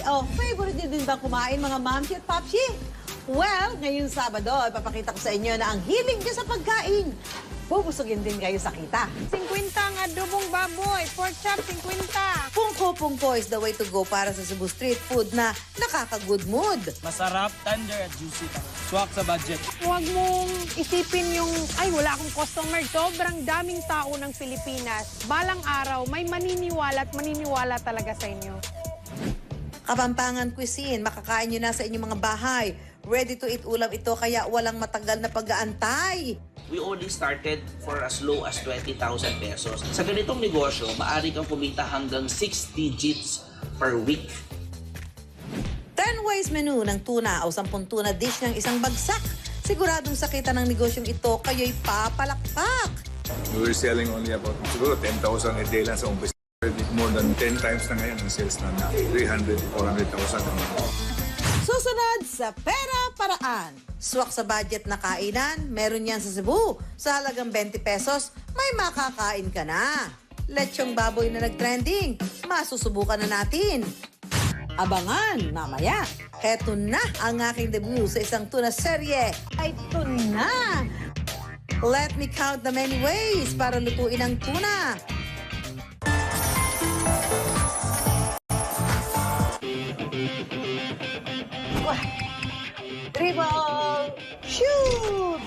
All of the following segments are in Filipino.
o favorite niyo din ba kumain mga mamsi at papsi? Well, ngayong Sabado, ipapakita ko sa inyo na ang hiling niyo sa pagkain. Bubusugin din kayo sa kita. 50 ang adobong baboy, pork chop 50. Pungko-pungko is the way to go para sa Cebu street food na nakaka-good mood. Masarap, tender at juicy pa. Swak sa budget. Huwag mong isipin yung, ay wala akong customer. Sobrang daming tao ng Pilipinas. Balang araw, may maniniwala at maniniwala talaga sa inyo. Kapampangan cuisine, makakain nyo na sa inyong mga bahay. Ready to eat ulam ito kaya walang matagal na pag-aantay. We only started for as low as 20,000 pesos. Sa ganitong negosyo, maaari kang kumita hanggang 6 digits per week. 10 ways menu ng tuna o 10 tuna dish ng isang bagsak. Siguradong sakita ng negosyong ito, kayo'y papalakpak. We were selling only about siguro 10,000 a day lang sa umpisa. More than 10 times na ngayon ang sales na 300, 400,000. Susunod sa Pera Paraan. Swak sa budget na kainan, meron yan sa Cebu. Sa halagang 20 pesos, may makakain ka na. Lechong baboy na nag-trending, masusubukan na natin. Abangan mamaya. Heto na ang aking debut sa isang tuna serye. Ito na! Let me count the many ways para lutuin ang tuna. Dribble! Shoot!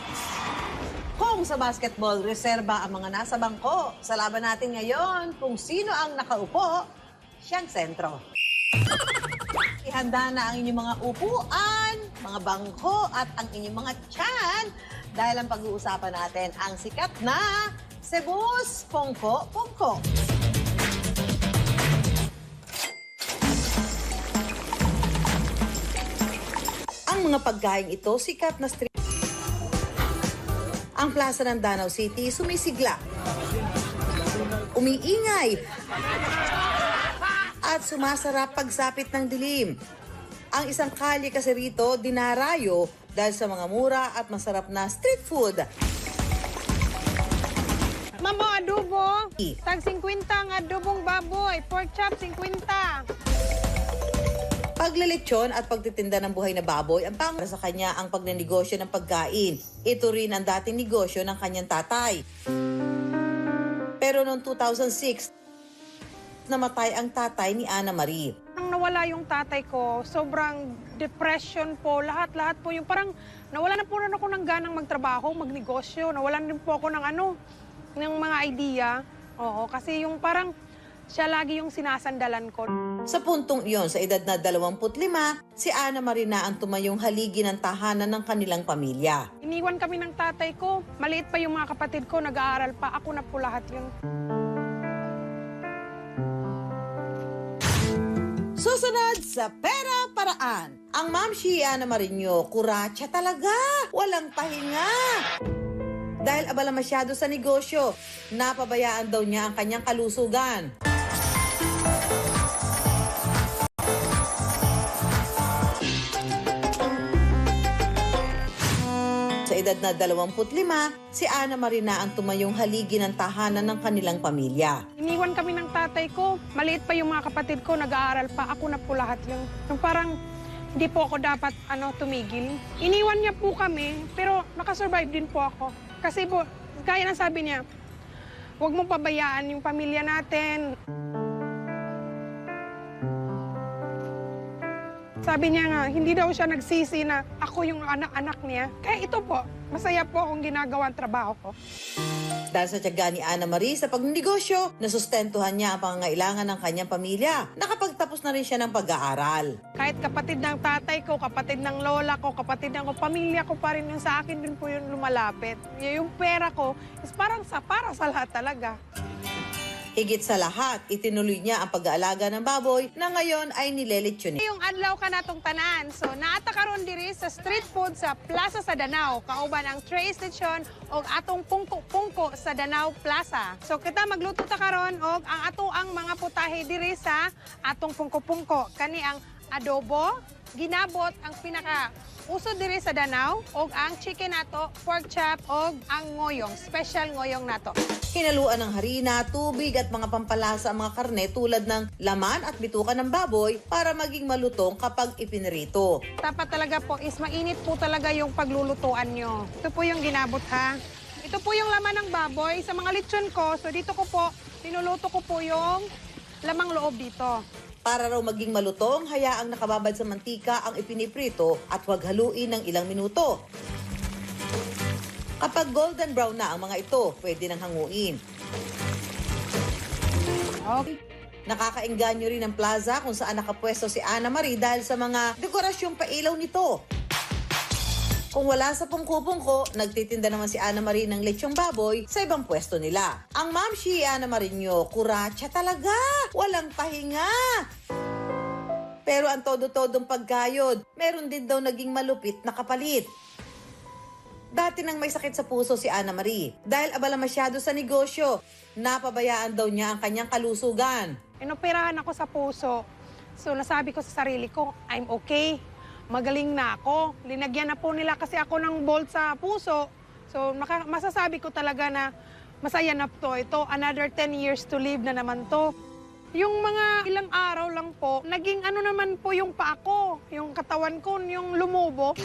Kung sa basketball, reserba ang mga nasa bangko. Sa laban natin ngayon, kung sino ang nakaupo, siyang sentro. Ihanda na ang inyong mga upuan, mga bangko at ang inyong mga tiyan dahil ang pag-uusapan natin ang sikat na Cebu's Pungko-Pungko. Ang mga pagkain ito, sikat na street. Ang plaza ng Danau City sumisigla. Umiingay. At sumasarap pagsapit ng dilim. Ang isang kalye kasi rito, dinarayo dahil sa mga mura at masarap na street food. Mamo adobo, tag 50 ang adobong baboy, pork chop 50. Paglilitsyon at pagtitinda ng buhay na baboy ang para sa kanya ang pagnenegosyo ng pagkain. Ito rin ang dating negosyo ng kanyang tatay. Pero noong 2006, namatay ang tatay ni Ana Marie. Nang nawala yung tatay ko, sobrang depression po, lahat po yung parang nawala na po rin ako ng ganang magtrabaho, magnegosyo, nawalan din po ako ng ng mga idea. Oo, kasi yung parang siya lagi yung sinasandalan ko. Sa puntong iyon, sa edad na 25, si Ana Marie na ang tumayong haligi ng tahanan ng kanilang pamilya. Iniwan kami ng tatay ko, maliit pa yung mga kapatid ko, nag-aaral pa, ako na po lahat yun. Susunod sa Pera Paraan. Ang Mamsi Ana Marino, kuratsa talaga. Walang pahinga. Dahil abala masyado sa negosyo, napabayaan daw niya ang kanyang kalusugan. Sa edad na 25, si Ana Marie na ang tumayong haligi ng tahanan ng kanilang pamilya. Iniwan kami ng tatay ko, maliit pa yung mga kapatid ko, nag-aaral pa, ako na po lahat yun. Yung parang hindi po ako dapat tumigil. Iniwan niya po kami, pero nakasurvive din po ako. Kasi po, kaya na sabi niya, huwag mong pabayaan yung pamilya natin. Sabi niya nga, hindi daw siya nagsisi na ako yung anak-anak niya. Kaya ito po, masaya po akong ginagawa ang trabaho ko. Dahil sa tiyaga ni Ana Marie sa pagnegosyo, nasustentuhan niya ang pangangailangan ng kanyang pamilya. Nakapagtapos na rin siya ng pag-aaral. Kahit kapatid ng tatay ko, kapatid ng lola ko, kapatid ng pamilya ko pa rin yung sa akin din po yung lumalapit. Yung pera ko is parang para sa lahat talaga. Higit sa lahat, itinuloy niya ang pag-aalaga ng baboy na ngayon ay nilelitsyon niya. Yung adlaw ka natong tanan. So, naata karon diri sa street food sa Plaza sa Danau. Kauban ang Tray Station o atong pungko-pungko sa Danau Plaza. So, kita magluto ta karon og ang ang mga putahe diri sa atong pungko-pungko. Kani ang adobo, ginabot ang pinaka uso diri sa Danau og ang chicken nato, pork chop og ang ngoyong, special ngoyong nato. Hinaluan ng harina, tubig at mga pampalasa ang mga karne tulad ng laman at bituka ng baboy para maging malutong kapag ipinirito. Dapat talaga po is mainit po talaga yung paglulutuan nyo. Ito po yung ginabot ha. Ito po yung laman ng baboy. Sa mga lechon ko, so dito ko po, tinuluto ko po yung lamang loob dito. Para raw maging malutong, hayaang nakababad sa mantika ang ipiniprito at huwag haluin ng ilang minuto. Kapag golden brown na ang mga ito, pwede nang hanguin. Okay. Nakakaengganyo rin ang plaza kung saan nakapwesto si Ana Marie dahil sa mga dekorasyong pailaw nito. Kung wala sa pungko-pungko, nagtitinda naman si Ana Marie ng lechong baboy sa ibang pwesto nila. Ang Mamshi Ana Marie nyo, kuratsa talaga! Walang pahinga! Pero ang todo-todong pagkayod, meron din daw naging malupit na kapalit. Dati nang may sakit sa puso si Ana Marie dahil abala masyado sa negosyo. Napabayaan daw niya ang kanyang kalusugan. Inoperahan ako sa puso. So nasabi ko sa sarili ko, I'm okay. Magaling na ako. Linagyan na po nila kasi ako ng bolt sa puso. So masasabi ko talaga na masaya na to. Ito, another 10 years to live na naman to. Yung mga ilang araw lang po, naging ano naman po yung paa ko, yung katawan ko, yung lumubo.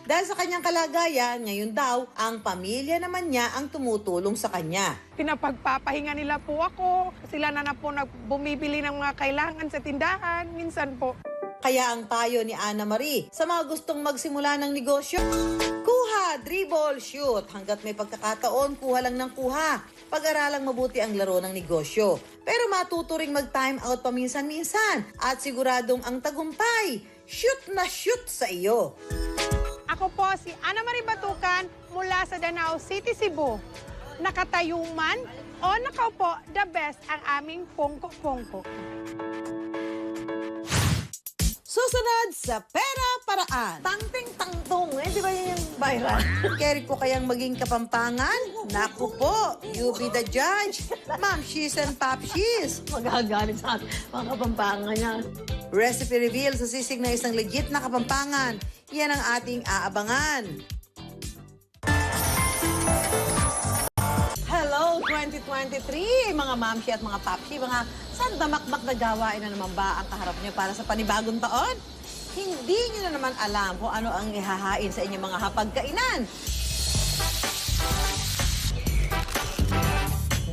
Dahil sa kanyang kalagayan, ngayon daw, ang pamilya naman niya ang tumutulong sa kanya. Pinapagpapahinga nila po ako. Sila na po bumibili ng mga kailangan sa tindahan. Minsan po. Kaya ang payo ni Ana Marie sa mga gustong magsimula ng negosyo, kuha, dribble, shoot. Hanggat may pagkakataon, kuha lang ng kuha. Pag-aralang mabuti ang laro ng negosyo. Pero matuto ring mag-time out paminsan-minsan at siguradong ang tagumpay, shoot na shoot sa iyo. Ako po si Ana Marie Batukan mula sa Danao City, Cebu. Nakatayo man o nakaupo, the best ang aming pungko-pungko. Susunod sa Pera Paraan. Tangting-tangtong. Di ba yan yung viral? Carry ko kayang maging kapampangan? Naku po, you be the judge. Mamshis and Papshis. Magagalit sa atin, mga kapampangan niya. Recipe reveal sa sisig na isang legit na kapampangan. Yan ang ating aabangan. Hello, 2023! Mga mamshi at mga papshi, mga saan damakmak na gawain na naman ba ang kaharap nyo para sa panibagong taon? Hindi nyo na naman alam kung ano ang ihahain sa inyong mga hapagkainan.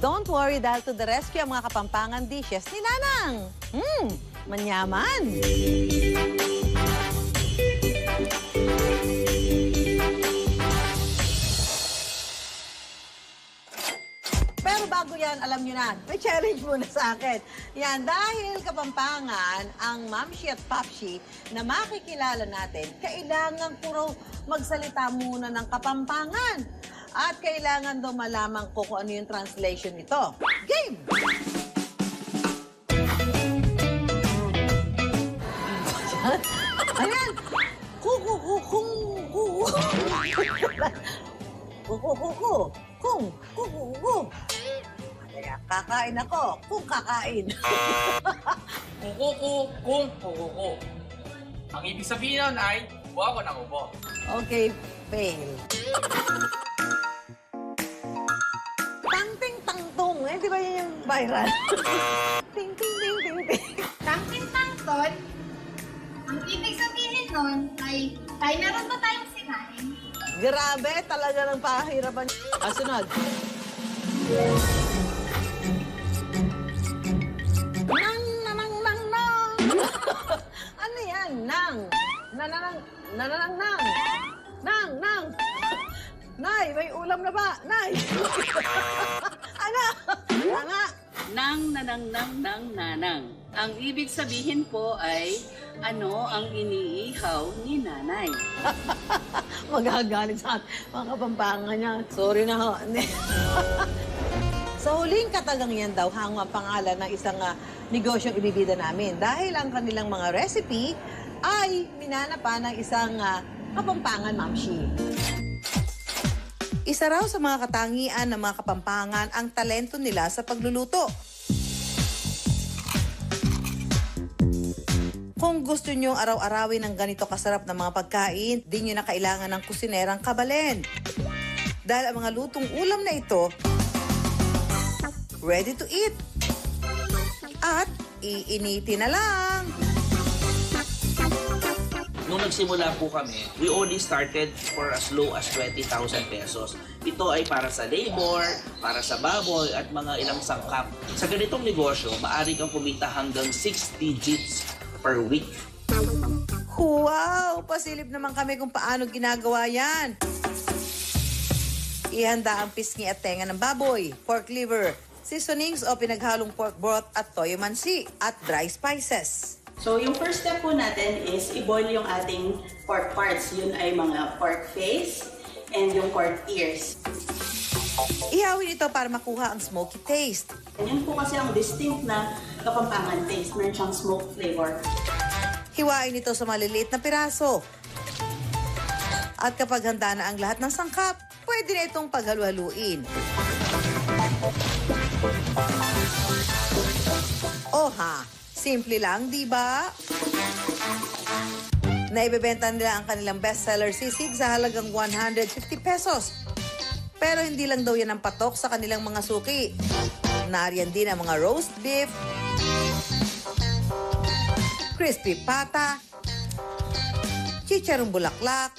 Don't worry dahil to the rescue ang mga kapampangan dishes ni Nanang. Manyaman! Pero bago yan, alam nyo na, may challenge muna sa akin. Yan, dahil kapampangan ang Mamshi at Papshi na makikilala natin, kailangan puro magsalita muna ng kapampangan. At kailangan daw malaman ko kung ano yung translation nito. Game! Ayan! Kaya kakain ako kung kakain. Kukuku, kung kukuku. Ang ibig sabihin nun ay, buha ko ng ubo. Okay, fail. Tangting-tangtong. Di ba yan yung viral? Ting-ting-ting-ting-ting. Tangkin-tangton, ang ibig sabihin nun ay meron ba tayong sinain? Grabe, talaga ng pahirapan. Sunod. Nang, nanang, nang, nang. Ano yan? Nang. Nananang, nananang, nang. Nang, nang. Nay, may ulam na ba? Nay. Ano? Nga. Nang nanang nang nang nanang. Ang ibig sabihin po ay ano ang iniihaw ni nanay. Magagalit sa atin, mga kapampangan niya. Sorry na ho. Sa huling katagang daw, hango ang pangalan ng isang negosyong ibibida namin. Dahil ang kanilang mga recipe ay minana pa ng isang kapampangan mamshi. Isa raw sa mga katangian ng mga kapampangan ang talento nila sa pagluluto. Kung gusto nyo araw-arawin ng ganito kasarap na mga pagkain, di nyo na kailangan ng kusinerang kabalen. Dahil ang mga lutong ulam na ito, ready to eat. At iinitin na lang. Nung nagsimula po kami, we only started for as low as 20,000 pesos. Ito ay para sa labor, para sa baboy, at mga ilang sangkap. Sa ganitong negosyo, maaari kang kumita hanggang 6 digits per week. Wow! Pasilip naman kami kung paano ginagawa yan. Ihanda ang pisngi at tenga ng baboy, pork liver, seasonings o pinaghalong pork broth at toyo mansi at dry spices. So, yung first step po natin is i-boil yung ating pork parts. Yun ay mga pork face and yung pork ears. Ihawin ito para makuha ang smoky taste. And yun po kasi ang distinct na Kapampangan taste. Meron siyang smoke flavor. Hiwain ito sa maliliit na piraso. At kapag handa na ang lahat ng sangkap, pwede na itong paghalu-haluin. Oha! Simple lang, di ba? Naibebenta nila ang kanilang bestseller sisig sa halagang 150 pesos. Pero hindi lang daw yan ang patok sa kanilang mga suki. Nariyan din ang mga roast beef, crispy pata, chicharong bulaklak,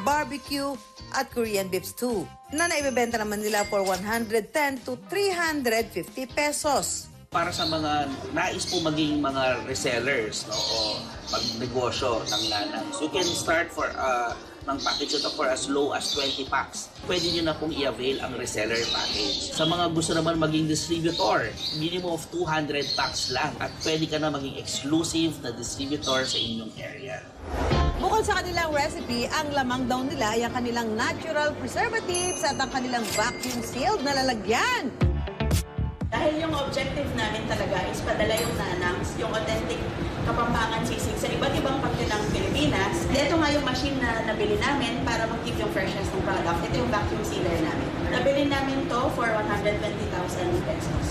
barbecue, at Korean beef stew na naibebenta naman nila for 110 to 350 pesos. Para sa mga nais po maging mga resellers, no, o magnegosyo ng nanang. So you can start for ng package ito for as low as 20 packs. Pwede nyo na pong i-avail ang reseller package. Sa mga gusto naman maging distributor, minimum of 200 packs lang at pwede ka na maging exclusive na distributor sa inyong area. Bukod sa kanilang recipe, ang lamang daw nila ay ang kanilang natural preservatives at ang kanilang vacuum-sealed na lalagyan. Dahil yung objective namin talaga is padala yung nanangs, yung authentic Kapampangan sisig sa iba't ibang parte ng Pilipinas. Ito nga yung machine na nabili namin para mag-keep yung freshness ng product. Ito yung vacuum sealer namin. Nabili namin to for 120,000 pesos.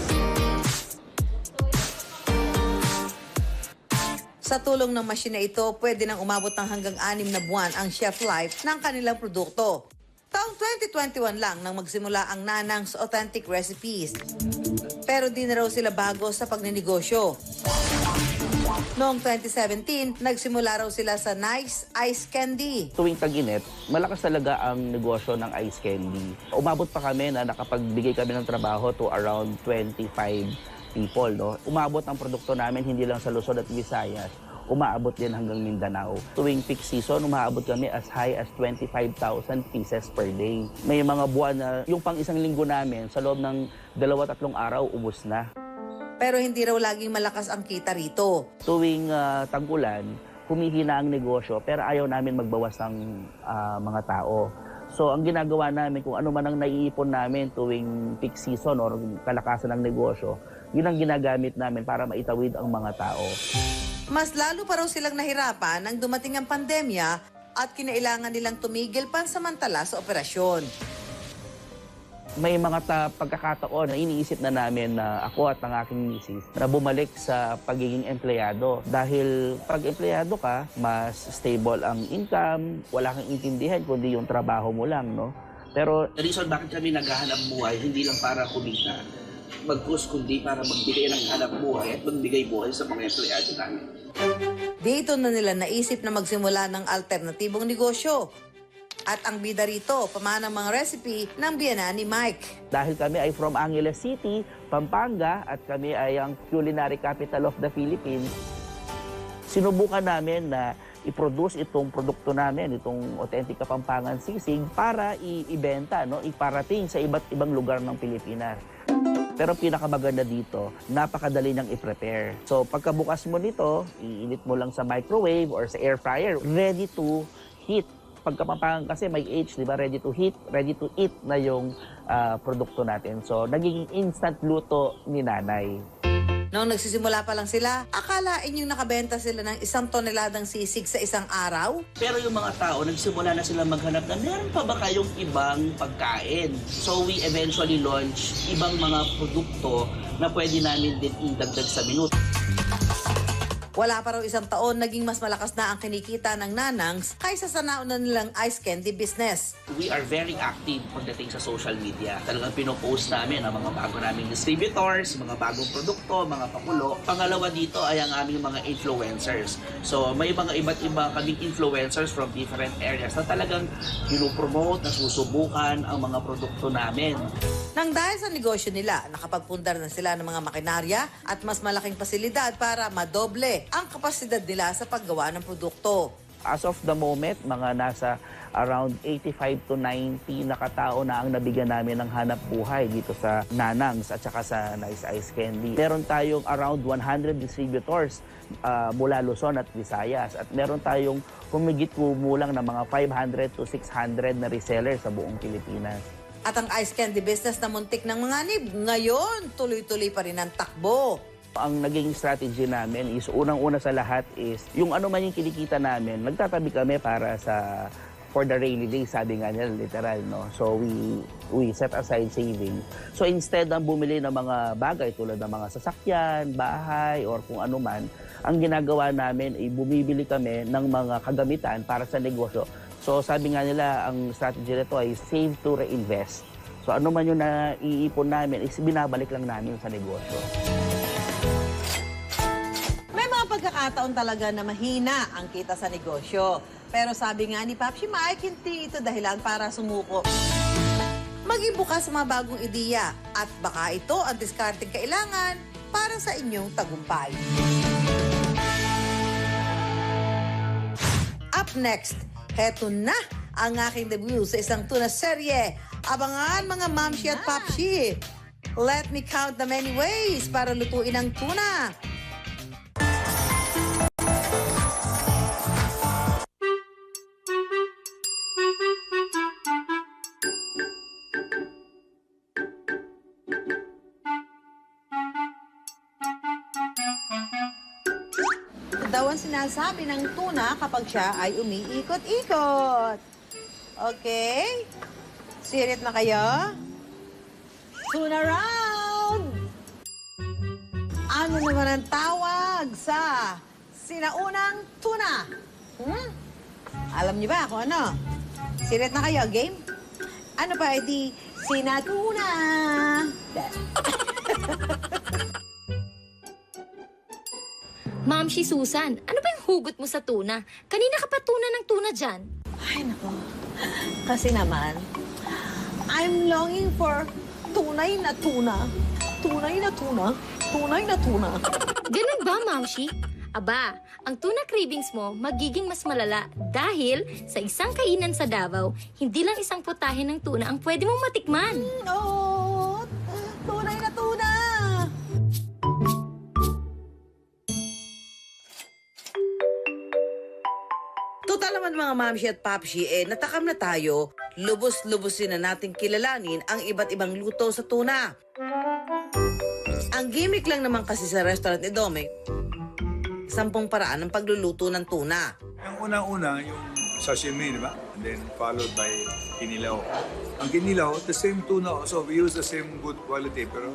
Sa tulong ng machine na ito, pwede nang umabot ng hanggang 6 na buwan ang shelf life ng kanilang produkto. Taong 2021 lang nang magsimula ang Nanang's Authentic Recipes. Pero di na raw sila bago sa pagninegosyo. Noong 2017, nagsimula raw sila sa Nice Ice Candy. Tuwing tag-init, malakas talaga ang negosyo ng ice candy. Umabot pa kami na nakapagbigay kami ng trabaho to around 25 people. No? Umabot ang produkto namin hindi lang sa Luzon at Visayas, umaabot din hanggang Mindanao. Tuwing peak season, umaabot kami as high as 25,000 pieces per day. May mga buwan na yung pang isang linggo namin, sa loob ng 2-3 araw, ubos na. Pero hindi raw laging malakas ang kita rito. Tuwing tag-ulan, humihina ang negosyo pero ayaw namin magbawas ng mga tao. So ang ginagawa namin, kung ano man ang naiipon namin tuwing peak season or kalakasan ng negosyo, yun ang ginagamit namin para maitawid ang mga tao. Mas lalo pa raw silang nahirapan nang dumating ang pandemya at kinailangan nilang tumigil pansamantala sa operasyon. May mga pagkakataon na iniisip na namin na ako at ang aking misis na bumalik sa pagiging empleyado. Dahil pag empleyado ka, mas stable ang income, wala kang intindihan kundi yung trabaho mo lang, no? Pero The reason bakit kami naghahanap buhay, hindi lang para kumita, mag-push kundi para magbigay ng hanap buhay at magbigay buhay sa mga empleyado namin. Dito na nila naisip na magsimula ng alternatibong negosyo. At ang bida rito, pamanang mga recipe ng biyenan ni Mike. dahil kami ay from Angeles City, Pampanga, at kami ay ang culinary capital of the Philippines, sinubukan namin na i-produce itong produkto namin, itong authentic Kapampangan sisig, para i-ibenta, no? Iparating sa iba't ibang lugar ng Pilipinas. Pero pinakamaganda dito, napakadali niyang i-prepare. So pagkabukas mo nito, iinit mo lang sa microwave or sa air fryer, ready to heat. Pagkapampangan kasi may H, di ba? Ready to heat, ready to eat na yung produkto natin. So nagiging instant luto ni nanay. Noong nagsisimula pa lang sila, akalain yung nakabenta sila ng 1 toneladang sisig sa isang araw? Pero yung mga tao, nagsimula na sila maghanap na meron pa ba kayong ibang pagkain? So we eventually launch ibang mga produkto na pwede namin din idagdag sa menu. Wala pa raw isang taon, naging mas malakas na ang kinikita ng Nanangs kaysa sa nauna nilang ice candy business. We are very active pagdating sa social media. Talagang pinopost namin ang mga bago naming distributors, mga bagong produkto, mga pakulo. Pangalawa dito ay ang aming mga influencers. So may mga iba't iba kaming influencers from different areas na talagang pinopromote, nasusubukan ang mga produkto namin. Nang dahil sa negosyo nila, nakapagpundar na sila ng mga makinarya at mas malaking pasilidad para madoble ang kapasidad nila sa paggawa ng produkto. As of the moment, mga nasa around 85 to 90 na katao na ang nabigyan namin ng hanap buhay dito sa Nanangs at saka sa Nice Ice Candy. Meron tayong around 100 distributors mula Luzon at Visayas at meron tayong humigit kumulang na mga 500 to 600 na resellers sa buong Pilipinas. At ang ice candy business na muntik ng mga nib, ngayon tuloy-tuloy pa rin ang takbo. Ang naging strategy namin is unang-una sa lahat is yung ano man yung kinikita namin, nagtatabi kami para for the rainy days, sabi nga nila, literal, no? So we set aside savings. So instead ng bumili ng mga bagay tulad ng mga sasakyan, bahay, or kung ano man, ang ginagawa namin ay bumibili kami ng mga kagamitan para sa negosyo. So sabi nga nila, ang strategy nito ay save to reinvest. So ano man yung naiipon namin is binabalik lang namin sa negosyo. Pagkakataon talaga na mahina ang kita sa negosyo. Pero sabi nga ni Papsi Mike, hindi ito dahilan para sumuko. Maging bukas sa mga bagong ideya at baka ito ang diskarteng kailangan para sa inyong tagumpay. Up next, heto na ang aking debut sa isang tuna serye. Abangan mga Mamshi at Papsi. Let me count the many ways para lutuin ang tuna. Daw ang sinasabi ng tuna kapag siya ay umiikot-ikot. Okay? Sirit na kayo? Tuna round! Ano naman ang tawag sa sinaunang tuna? Alam niyo ba kung ano? Sirit na kayo, game? Ano pa, edi sinatuna? Ma'am, si Susan, ano ba yung hugot mo sa tuna? Kanina ka pa tuna ng tuna dyan. Ay, nako. Kasi naman, I'm longing for tunay na tuna. Tunay na tuna. Tunay na tuna. Ganun ba, Mamshi? Aba, ang tuna cravings mo magiging mas malala dahil sa isang kainan sa Davao, hindi lang isang putahe ng tuna ang pwede mong matikman. Oh, tunay na tuna. Total naman mga Mamshi at Papsi, natakam na tayo, lubos-lubosin na natin kilalanin ang iba't ibang luto sa tuna. Ang gimmick lang naman kasi sa restaurant ni Domeng, 10 paraan ng pagluluto ng tuna. Ang unang-una, yung sashimi, di ba? And then followed by kinilaw. Ang kinilaw, the same tuna also. We use the same good quality, pero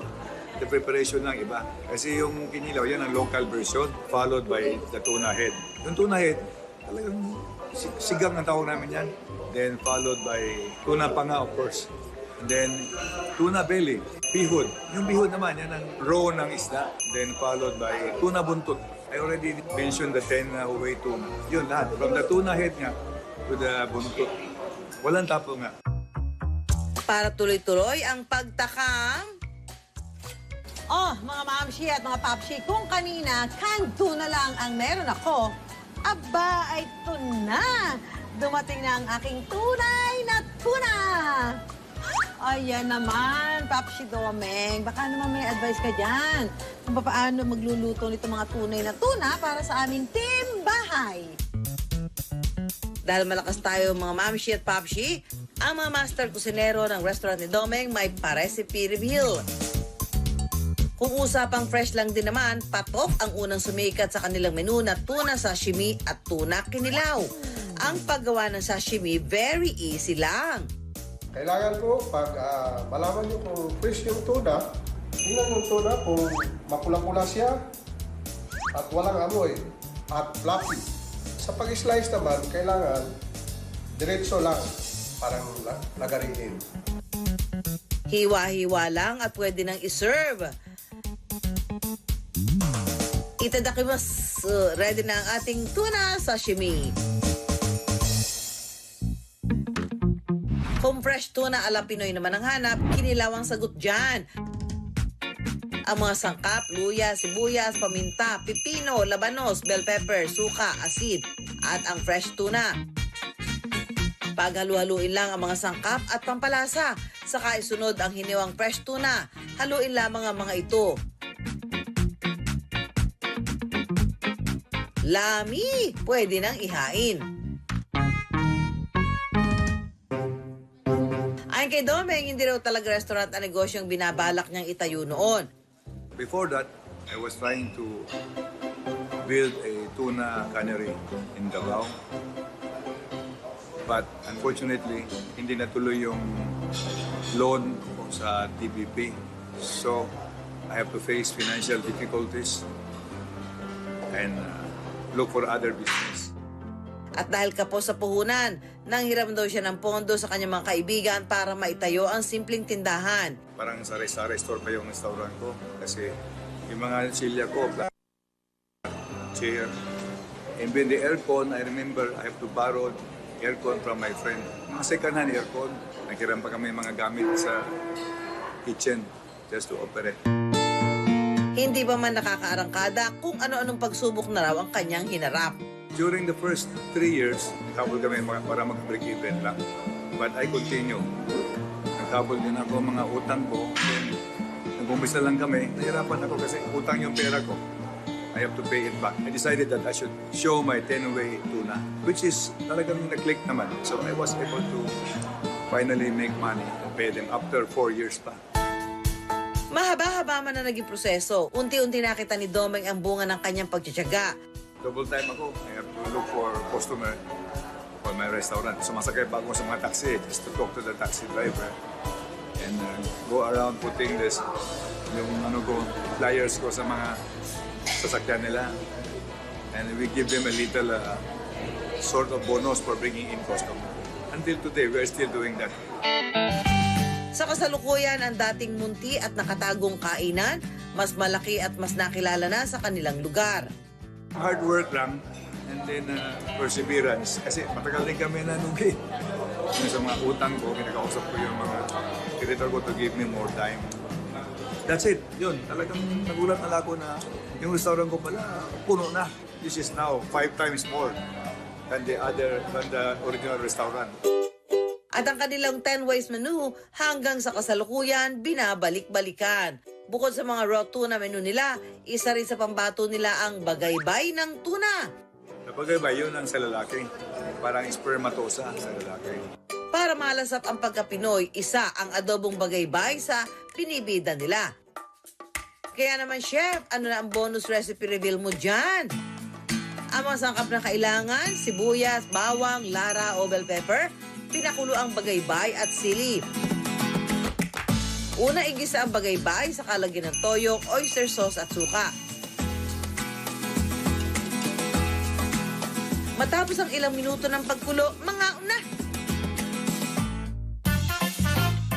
the preparation lang iba. Kasi yung kinilaw, yan ang local version, followed by the tuna head. Yung tuna head, talagang sigang ang tawag namin yan. Then followed by tuna panga, of course. And then tuna belly, bihod. Yung bihod naman, yan ang raw ng isda. Then followed by tuna buntot. I already mentioned the 10 way tuna. Yun lahat. From the tuna head nga to the buntot. Walang tapo nga. Para tuloy-tuloy ang pagtakam, Oh, mga Mamshi at mga Papsi, kung kanina canned tuna lang ang meron ako, aba ay tuna. Dumating na ang aking tunay na tuna. Ayan naman, Papsi Domeng. Baka naman may advice ka dyan kung paano magluluto nito mga tunay na tuna para sa aming team bahay. dahil malakas tayo mga Mamshi at Papsi, ang mga master kusinero ng restaurant ni Domeng may pa-recipe reveal. Kung usapang fresh lang din naman, patok ang unang sumikat sa kanilang menu na tuna sashimi at tuna kinilaw. Ang paggawa ng sashimi, very easy lang. Kailangan po, pag malaman nyo kung fresh yung tuna, tingnan yung tuna kung makula-kula siya, at walang amoy at fluffy. Sa pag-slice naman, kailangan diretso lang, parang lagariin. Hiwa-hiwa lang at pwede nang iserve. Itadakimasu. Ready na ang ating tuna sashimi. Kung fresh tuna ala Pinoy naman ang hanap, kinilaw ang sagot dyan. Ang mga sangkap, luya, sibuyas, paminta, pipino, labanos, bell pepper, suka, asid, at ang fresh tuna. Paghalu-haluin lang ang mga sangkap at pampalasa, saka isunod ang hiniwang fresh tuna. Haluin lamang ang mga ito. Lami! Pwede nang ihain. Ayon kay Domeng, hindi raw talaga restaurant ang negosyong binabalak niyang itayo noon. Before that, I was trying to build a tuna cannery in Davao. But unfortunately, hindi natuloy yung loan ko sa TPP. So, I have to face financial difficulties and look for other business. At dahil kapos sa puhunan, nanghiram daw siya ng pondo sa kanyang mga kaibigan para maitayo ang simpleng tindahan. Parang sari-sari store pa yung restaurant ko kasi yung mga silya ko, chair. And when the aircon, I remember I have to borrow aircon from my friend. Mga second-hand aircon. Naghiram pa kami mga gamit sa kitchen just to operate. Hindi pa man nakakaarangkada kung ano-anong pagsubok na raw ang kanyang hinarap. During the first 3 years, naghabol kami para mag-break even lang. But I continue. Naghabol din ako mga utang ko. Then, nag-umpisa lang kami. Nahirapan ako kasi utang yung pera ko. I have to pay it back. I decided that I should show my 10-way tuna, which is talagang nag-click naman. So I was able to finally make money and pay them after 4 years pa. Mahaba-haba man na naging proseso. Unti-unti nakita ni Domeng ang bunga ng kanyang pagtsatsaga. Double time ako. I have to look for customer for my restaurant. Sumasakay pa ako sa mga taxi just to talk to the taxi driver and go around putting this, yung flyers ko sa mga sasakyan nila. And we give them a little sort of bonus for bringing in customer. Until today, we are still doing that. Sa kasalukuyan, ang dating munti at nakatagong kainan, mas malaki at mas nakilala na sa kanilang lugar. Hard work lang and then perseverance. Kasi matagal din kami nanugi. Sa mga utang ko, kinakausap ko yung mga creditor ko to give me more time. That's it. Yun, talagang nagulat na ako na yung restaurant ko pala puno na. This is now 5 times more than the original restaurant. At ang kanilang 10 ways menu hanggang sa kasalukuyan, binabalik-balikan. Bukod sa mga raw tuna menu nila, isa rin sa pambato nila ang bagaybay ng tuna. Sa bagaybay, yun ang sa lalaki. Parang spermatosa sa lalaki. Para malasap ang pagka-Pinoy, isa ang adobong bagaybay sa binibida nila. Kaya naman, Chef, ano na ang bonus recipe reveal mo dyan? Ang mga sangkap na kailangan, sibuyas, bawang, lara o bell pepper, pinakulo ang bagaybay at sili. Una, igisa ang bagaybay sa kalagyan ng toyo, oyster sauce at suka. Matapos ang ilang minuto ng pagkulo, mangaon na.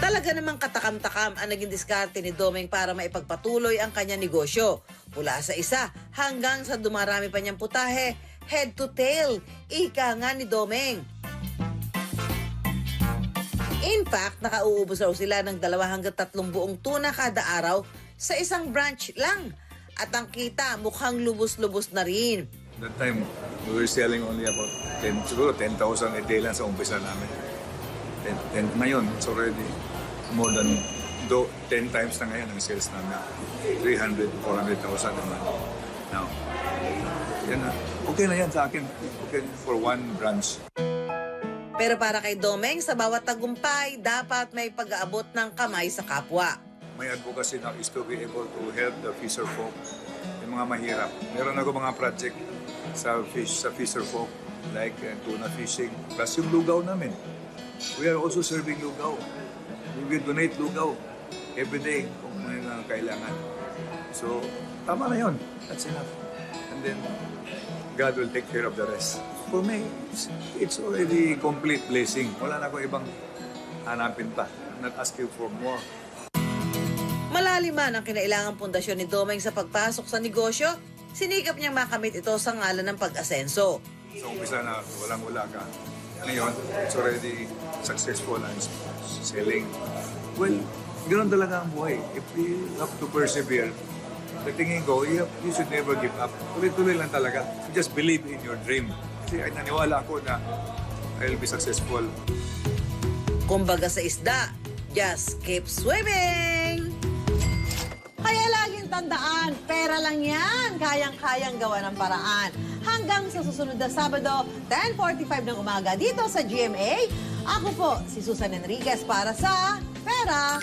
Talaga namang katakam-takam ang naging diskarte ni Domeng para maipagpatuloy ang kanyang negosyo. Mula sa isa hanggang sa dumarami pa niyang putahe, head to tail, ika nga ni Domeng. In fact, nakauubos raw sila ng 2 hanggang 3 buong tuna kada araw sa isang branch lang. At ang kita, mukhang lubos-lubos na rin. That time, we were selling only about 10,000 a day lang sa umpisa namin. And ngayon, it's already more than 10 times na ngayon ang sales namin. 300,000 to 400,000 naman. Now, yan na. Okay na yan sa akin. Okay for one branch. Pero para kay Domeng, sa bawat tagumpay, dapat may pag-aabot ng kamay sa kapwa. My advocacy now is to be able to help the fisher folk, yung mga mahirap. Meron ako mga project sa fisher folk, like tuna fishing, plus yung lugaw namin. We are also serving lugaw. We will donate lugaw every day kung may kailangan. So, tama na yun. That's enough. And and then God will take care of the rest. For me, it's already complete blessing. Wala na akong ibang hanapin pa. I'm not asking for more. Malalim man ang kinailangang pundasyon ni Domeng sa pagpasok sa negosyo, sinikap niyang makamit ito sa ngalan ng pag-asenso. So, umpisa na walang-wala ka. Ngayon, it's already successful and selling. Well, ganoon talaga ang buhay. If you have to persevere, the tingin ko, you should never give up. Tuloy-tuloy lang talaga. Just believe in your dream. Kasi ay naniwala ako na I'll be successful. Kumbaga sa isda, just keep swimming! Kaya laging tandaan, pera lang yan. Kayang-kayang gawa ng paraan. Hanggang sa susunod na Sabado, 10:45 ng umaga dito sa GMA. Ako po, si Susan Enriquez para sa Pera